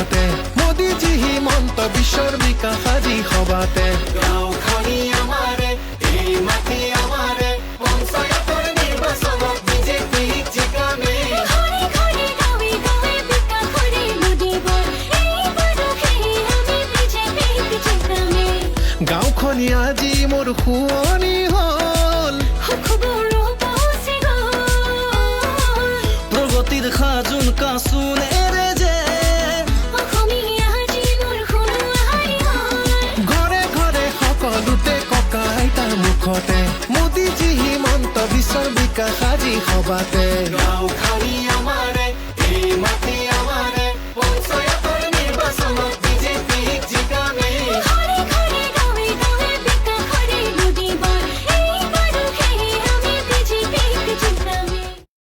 মুখতে মোদীজী হিমন্ত বিশ্বৰ বিকাশ আজি সভাতে গাঁওখনি আমাৰে এই মাটি আমাৰে পঞ্চায়তৰ নিৰ্বাচনত বিজেপিক জিকামে ঘৰে ঘৰে গাঁৱে গাঁৱে বিকাশৰে মোদীবোৰ এইবাৰো সেই আমি বিজেপিক জিকামে গাঁওখনি আজি মোৰ শুৱনি হ'ল সুখবোৰ উপচি গ'ল প্ৰগতিৰ সাজোন কাচোন এৰে যে অসমীয়া আজি মোৰ সোণোৱাৰী হ'ল ঘৰে ঘৰে সকলোতে ককা আইতাৰ মুখতে মোদীজী হিমন্ত বিশ্বৰ বিকাশ আজি সভাতে গাঁওখনি আমাৰে